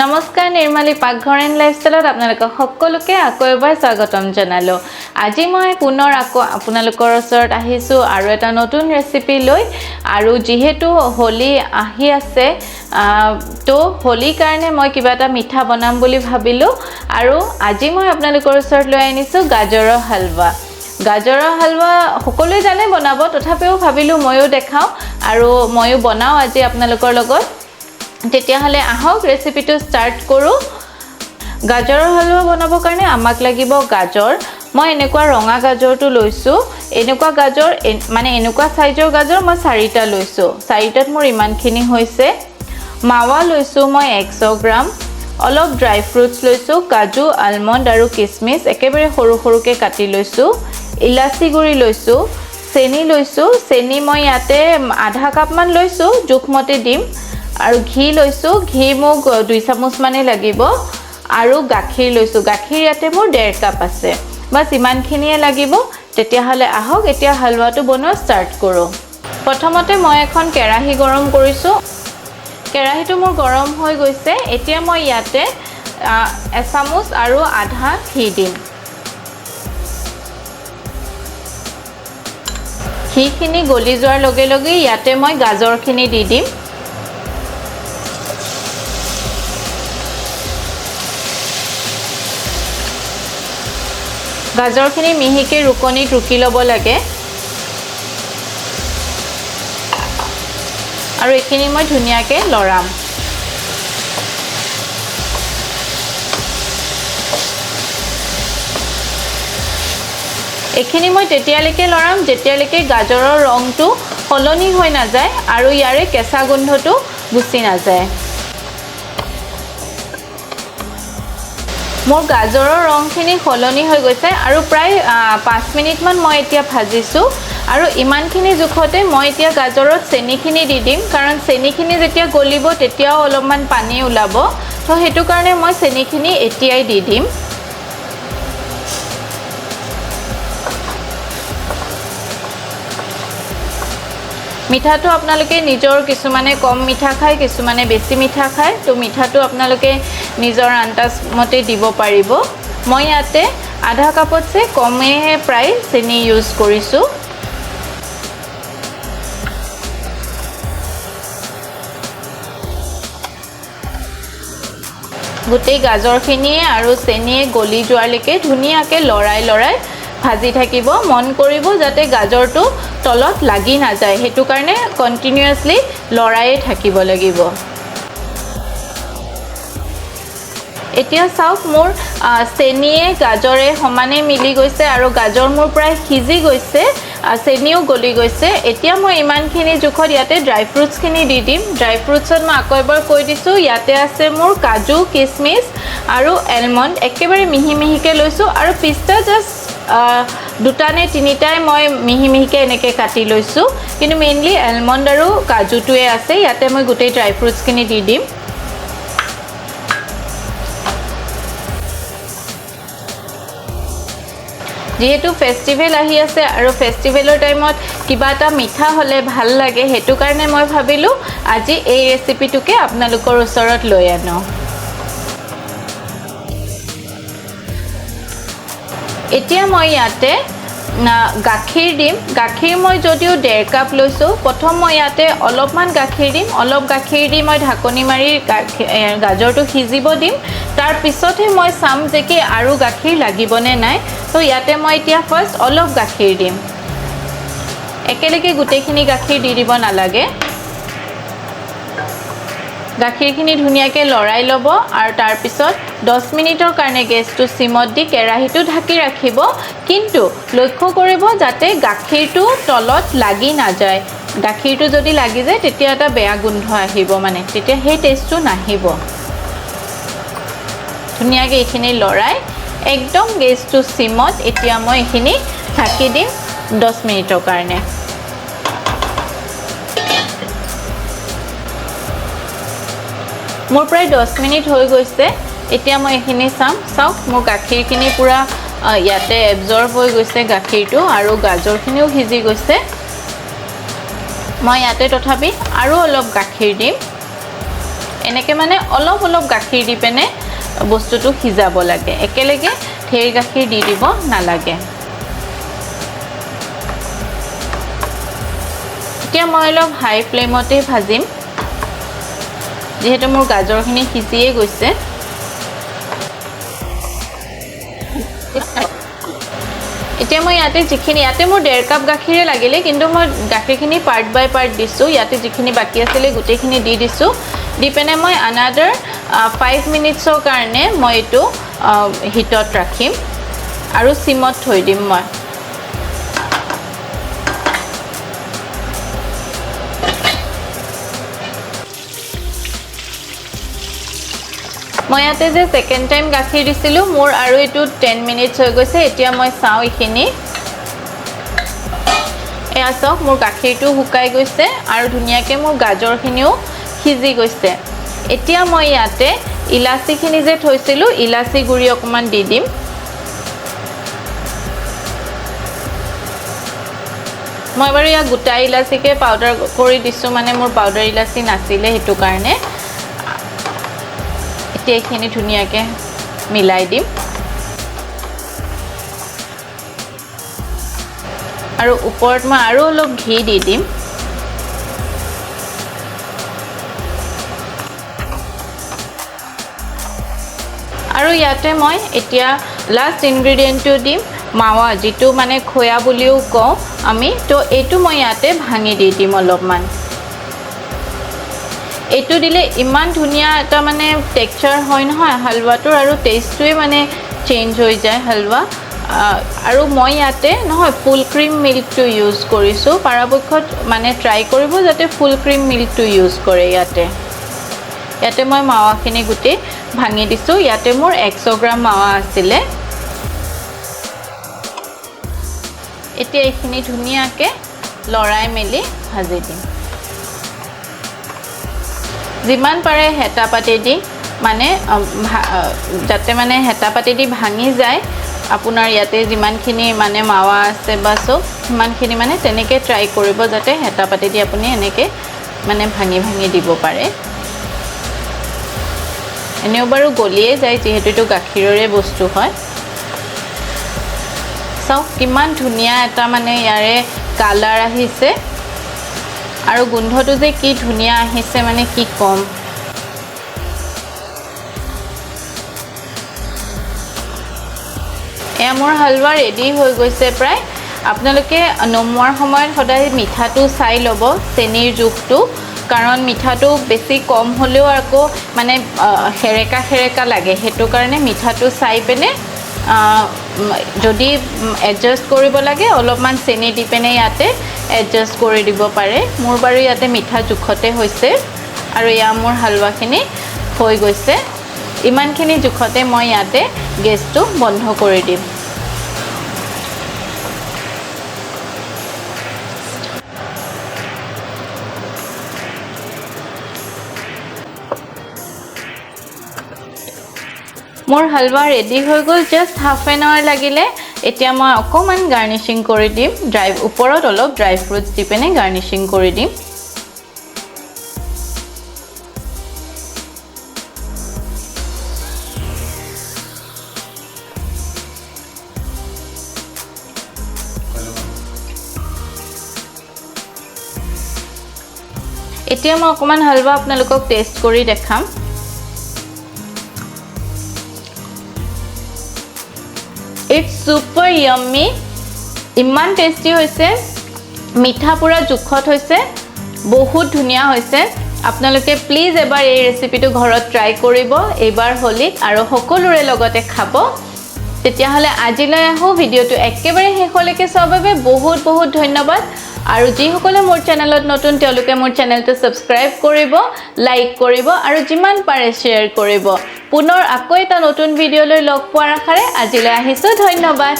নমস্কাৰ নিৰ্মালী পাকঘৰ এণ্ড লাইফষ্টাইলত আপোনালোকক সকলোকে আকৌ এবাৰ স্বাগতম জনালো। আজি মই পুনৰ আকৌ আপোনালোকৰ ওচৰত আহিছো আৰু এটা নতুন ৰেচিপি লৈ আৰু যেহেতু হোলি আহি আছে তো হোলি কাৰণে মই কিবা এটা মিঠা বনাম বুলি ভাবিলো আৰু আজি মই আপোনালোকৰ ওচৰত লৈ আনিছো গাজৰৰ হালৱা। গাজৰৰ হালৱা সকলোৱে জানে বনাব, তথাপিও ভাবিলো ময়ো দেখাও আৰু ময়ো বনাও আজি আপোনালোকৰ লগত। তেতিয়া হলে আহক ৰেচিপিটো স্টাৰ্ট কৰো। গাজৰৰ হালৱা বনাবৰ কাৰণে আমাক লাগিব গাজৰ। মই এনেকুৱা ৰঙা গাজৰটো লৈছো। এনেকুৱা গাজৰ মানে এনেকুৱা সাইজৰ গাজৰ মই 4টা লৈছো। 4টাত মোৰ ইমানখিনি হৈছে। মাৱা লৈছো মই 100 গ্ৰাম। অলপ ড্ৰাই ফ্ৰুটস লৈছো, কাজু, আলমন্ড আৰু কিশমিশ একেবাৰে সৰু সৰুকে কাটি লৈছো। ইলাচি গুৰি লৈছো, চেনি লৈছো। চেনি মই ইয়াতে আধা কাপ মান লৈছো, জোখমতে দিম। আৰু ঘি লৈছো, ঘি মোক 2 চামুচ মানে লাগিব আৰু গাখীৰ লৈছো। গাখীৰ ইয়াতে মোৰ 1.5 কাপ আছে। বাস ইমানখিনিয়ে লাগিব। তেতিয়া হলে আহক এতিয়া হালৱাটো বনোৱা স্টাৰ্ট কৰো। প্ৰথমতে মই এখন কেৰাহী গৰম কৰিছো। কেৰাহীটো মোৰ গৰম হৈ গৈছে। এতিয়া মই ইয়াতে 1 চামুচ আৰু আধা ঘি দিম। ঘিখিনি গলি যোৱাৰ লগে লগে ইয়াতে মই গাজৰখিনি দি দিম। গাজৰখিনি মিহিকে ৰুকনিত ৰুকি ল'ব লাগে আৰু এইখিনি মই ধুনীয়াকে লৰাম। এইখিনি মই তেতিয়ালৈকে লৰাম যেতিয়ালৈকে গাজৰৰ ৰংটো সলনি হৈ নাযায় আৰু ইয়াৰে কেঁচা গোন্ধটো গুচি নাযায়। মোৰ গাজৰৰ ৰংখিনি সলনি হৈ গৈছে আৰু প্ৰায় 5 মিনিট মান মই এতিয়া ভাজিছো আৰু ইমানখিনি জোখতে মই এতিয়া গাজৰত চেনিখিনি দি দিম, কাৰণ চেনিখিনি যেতিয়া গলিব তেতিয়াও অলপমান পানী ওলাব, তো সেইটো কাৰণে মই চেনিখিনি এতিয়াই দি দিম। মিঠাটো আপোনালোকে নিজৰ, কিছুমানে কম মিঠা খায়, কিছুমানে বেছি মিঠা খায়, তো মিঠাটো আপোনালোকে নিজৰ আন্দাজ মতে দিব পাৰিব। মই ইয়াতে আধা কাপতছে কমেহে প্ৰায় চেনি ইউজ কৰিছো। গোটেই গাজৰখিনিয়ে আৰু চেনিয়ে গলি যোৱালৈকে ধুনীয়াকে লৰাই লৰাই ভাজি থাকিব। মন কৰিব যাতে গাজৰটো তলত লাগি নাযায়, সেইটো কাৰণে কন্টিনিউয়াছলি লৰায়ে থাকিব লাগিব। এতিয়া চাওক মোৰ চেনিয়ে গাজৰে সমানে মিলি গৈছে আৰু গাজৰ মোৰ প্ৰায় সিজি গৈছে, চেনিও গলি গৈছে। এতিয়া মই ইমানখিনি জোখত ইয়াতে ড্ৰাই ফ্ৰুটছখিনি দি দিম। ড্ৰাই ফ্ৰুটছত মই আকৌ এবাৰ কৈ দিছোঁ, ইয়াতে আছে মোৰ কাজু, কিশমিশ আৰু এলমণ্ড একেবাৰে মিহি মিহিকে লৈছোঁ আৰু পিষ্টা জাষ্ট 2টা নে 3টাই মই মিহি মিহিকে এনেকৈ কাটি লৈছোঁ, কিন্তু মেইনলি এলমণ্ড আৰু কাজুটোৱে আছে। ইয়াতে মই গোটেই ড্ৰাই ফ্ৰুটছখিনি দি দিম। যেহেতু ফেষ্টিভেল আহি আছে আৰু ফেষ্টিভেলৰ টাইমত কিবা এটা মিঠা হ'লে ভাল লাগে, সেইটো কাৰণে মই ভাবিলোঁ আজি এই ৰেচিপিটোকে আপোনালোকৰ ওচৰত লৈ আনো। এতিয়া মই ইয়াতে গাখীৰ দিম। গাখীৰ মই যদিও 1.5 কাপ লৈছোঁ, প্ৰথম মই ইয়াতে অলপমান গাখীৰ দিম। অলপ গাখীৰ দি মই ঢাকনি মাৰি গাজৰটো সিজিব দিম। তাৰ পিছতহে মই চাম যে কি আৰু গাখীৰ লাগিবনে নাই। তো ইয়াতে মই এতিয়া ফাৰ্ষ্ট অলপ গাখীৰ দিম। একেলগে গোটেইখিনি গাখীৰ দি দিব নালাগে। গাখীৰখিনি ধুনীয়াকে লৰাই ল'ব আৰু তাৰ পিছত 10 মিনিটৰ কাৰণে গেছটো সিমত দি কেৰাহীটো ঢাকি ৰাখিব, কিন্তু লক্ষ্য কৰিব যাতে গাখীৰটো তলত লাগি নাযায়। গাখীৰটো যদি লাগি যায় তেতিয়া এটা বেয়া গোন্ধ আহিব, মানে তেতিয়া সেই টেষ্টটো নাহিব। ধুনীয়াকে এইখিনি লৰাই একদম গেছটো সিমত এতিয়া মই এইখিনি ঢাকি দিম 10 মিনিটৰ কাৰণে। মোৰ প্ৰায় 10 মিনিট হৈ গৈছে। এতিয়া মই এইখিনি চাম। চাওক মোৰ গাখীৰখিনি পুৰা ইয়াতে এবজৰ্ব হৈ গৈছে গাখীৰটো আৰু গাজৰখিনিও সিজি গৈছে। মই ইয়াতে তথাপি আৰু অলপ গাখীৰ দিম। এনেকে মানে অলপ অলপ গাখীৰ দি পেনে বস্তুটো সিজাব লাগে একেলগে ঢেৰ গাখীৰ দি দিব নালাগে এতিয়া মই অলপ হাই ফ্লেমতে ভাজিম যেহেতু মোৰ গাজৰখিনি সিজিয়ে গৈছে এতিয়া মই ইয়াতে যিখিনি ইয়াতে মোৰ 1.5 কাপ গাখীৰে লাগিলে কিন্তু মই গাখীৰখিনি পাৰ্ট বাই পাৰ্ট দিছো ইয়াতে যিখিনি বাকি আছিল গোটেইখিনি দি দিছো দি পেনে মই another 5 মিনিটছৰ কাৰণে মই এটো হিটত ৰাখিম আৰু সিমত থৈ দিম মই মই ইয়াতে যে সেকেন্ড টাইম গাখীৰ দিছিলো মোৰ আৰু এটো 10 মিনিটছ হৈ গৈছে এতিয়া মই চাও ইখিনি এয়া চাওক মোৰ গাখীৰটো শুকাই গৈছে আৰু ধুনিয়াকে মোৰ গাজৰখিনিও সিজি গৈছে এতিয়া মই ইয়াতে ইলাচিখিনি যে থৈছিলো ইলাচি গুৰি অকমান দি দিম মই বাৰু ইয়া গোটা ইলাচিকে পাউডাৰ কৰি দিছো মানে মোৰ পাউডাৰ ইলাচি নাছিলে হেতু কাৰণে এতিয়া এখিনি ধুনিয়াকে মিলাই দিম আৰু ওপৰত মই আৰু অলপ ঘি দি দিম আৰু ইয়াতে মই এতিয়া লাষ্ট ইনগ্ৰেডিয়েন্টটো দিম মাৱা যেটো মানে খোয়া বুলিও কও আমি তো এটো মই ইয়াতে ভাঙি দি দিম অলপমান এটো দিলে ইমান ধুনিয়া এটা মানে টেক্সচাৰ হয় নহয় হালৱাটোৰ আৰু টেষ্টটোৱে মানে চেঞ্জ হৈ যায় হালৱা আৰু মই ইয়াতে নহয় ফুল ক্ৰীম মিল্কটো ইউজ কৰিছো পৰাপক্ষত মানে ট্ৰাই কৰিব যাতে ফুল ক্ৰীম মিল্কটো ইউজ কৰে ইয়াতে মই মাৱাখিনি গুটি ভাঙি দিছো ইয়াতে মোৰ 100 গ্ৰাম মাৱা আছিল এতিয়া এইখিনি ধুনিয়াকে লৰাই মেলি ভাজি দিম যিমান পাৰে হেতা পাতি দি মানে যাতে মানে হেতা পাতি দি ভাঙি যায় আপোনাৰ ইয়াতে যিমানখিনি মানে মাৱা আছে বা সব সিমানখিনি মানে তেনেকে ট্ৰাই কৰিব যাতে হেতা পাতি দি আপুনি এনেকে মানে ভাঙি ভাঙি দিব পাৰে এনেও বাৰু গলিয়ে যায় যেহেতু তো গাখীৰৰে বস্তু হয় চাওক কিমান ধুনিয়া এটা মানে ইয়াৰে কালাৰ আহিছে আৰু গন্ধটো যে কি ধুনিয়া আহিছে মানে কি কম মোৰ হালৱা ৰেডি হৈ গৈছে প্ৰায় আপোনালোকে নমুৱাৰ সময়ত সদায় মিঠাটো চাই লব চেনিৰ জুখটো কাৰণ মিঠাটো বেছি কম হলেও আকৌ মানে হেৰেকা হেৰেকা লাগে হেতু কাৰণে মিঠাটো চাই পেনে যদি এডজাস্ট কৰিব লাগে অলপমান চেনি দি পেনে ইয়াতে এডজাস্ট কৰি দিব পাৰে মোৰ বাৰু ইয়াতে মিঠা জুখতে হৈছে আৰু ইয়া মোৰ হালৱাখিনি হৈ গৈছে ইমানখিনি জুখতে মই ইয়াতে গেছটো বন্ধ কৰি দিম মোৰ হালৱা ৰেডি হৈ গল জাস্ট হাফ এন আৱাৰ লাগিলে এতিয়া মই অকমান গাৰ্নিশিং কৰি দিম ওপৰত অলপ ড্ৰাই ফ্ৰুটছ দি পেনে গাৰ্নিশিং কৰি দিম এতিয়া মই অকমান হালৱা আপোনালোকক টেষ্ট কৰি দেখাম It's super yummy ইমান টেস্টি হৈছে মিঠা পুৰা জুখত হৈছে বহুত ধুনিয়া হৈছে আপোনালোকে প্লিজ এবাৰ এই ৰেচিপিটো ঘৰত ট্ৰাই কৰিব এবাৰ হলিত আৰু সকলোৰে লগতে খাব তেতিয়া হলে আজিলৈ আহো ভিডিওটো একেবাৰে শেষলৈকে চাবৰ বাবে বহুত বহুত ধন্যবাদ আৰু যি সকলে মোৰ চেনেলত নতুন তেওঁলোকে মোৰ চেনেলটো সাবস্ক্ৰাইব কৰিব লাইক কৰিব আৰু যিমান পাৰে শেয়াৰ কৰিব পুনৰ আকৌ এটা নতুন ভিডিওলৈ লগ পোৱাৰ আশাৰে আজিলৈ আহিছো ধন্যবাদ